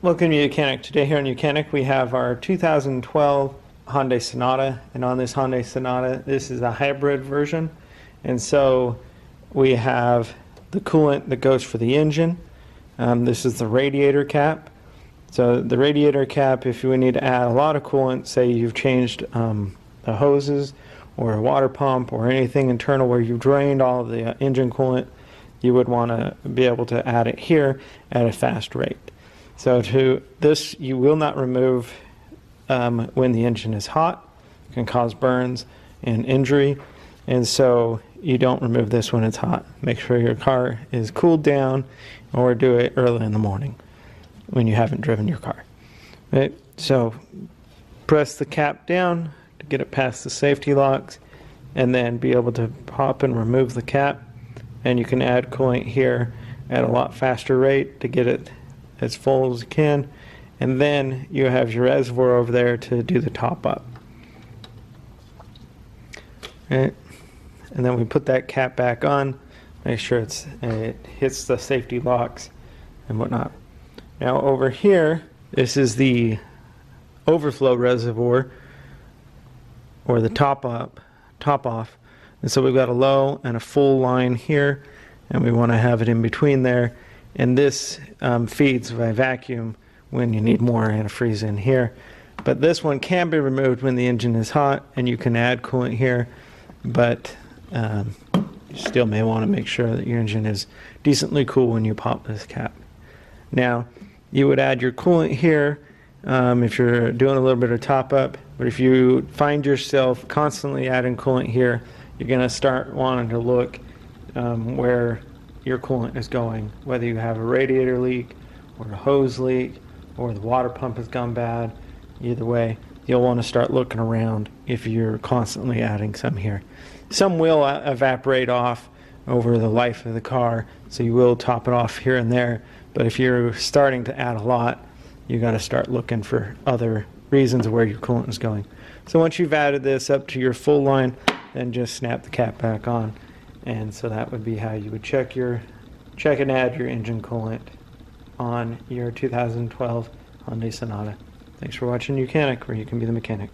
Welcome to YOUCANIC. Today here on YOUCANIC we have our 2012 Hyundai Sonata, and on this Hyundai Sonata this is a hybrid version, and so we have the coolant that goes for the engine. This is the radiator cap. So the radiator cap, if you need to add a lot of coolant, say you've changed the hoses or a water pump or anything internal where you've drained all of the engine coolant, you would want to be able to add it here at a fast rate. So to this, you will not remove when the engine is hot. It can cause burns and injury, and so you don't remove this when it's hot. Make sure your car is cooled down, or do it early in the morning when you haven't driven your car. Right? So press the cap down to get it past the safety locks, and then be able to pop and remove the cap, and you can add coolant here at a lot faster rate to get it as full as you can, and then you have your reservoir over there to do the top up. Right. And then we put that cap back on, make sure it hits the safety locks and whatnot. Now over here, this is the overflow reservoir, or the top off, and so we've got a low and a full line here, and we want to have it in between there. And this feeds by vacuum when you need more antifreeze in here. But this one can be removed when the engine is hot, and you can add coolant here, but you still may want to make sure that your engine is decently cool when you pop this cap. Now, you would add your coolant here if you're doing a little bit of top up, but if you find yourself constantly adding coolant here, you're going to start wanting to look where your coolant is going, whether you have a radiator leak or a hose leak or the water pump has gone bad. Either way, you'll want to start looking around if you're constantly adding some here. Some will evaporate off over the life of the car, so you will top it off here and there, but if you're starting to add a lot, you got to start looking for other reasons where your coolant is going. So once you've added this up to your full line, then just snap the cap back on. And so that would be how you would check and add your engine coolant on your 2012 Hyundai Sonata. Thanks for watching YOUCANIC, where you can be the mechanic.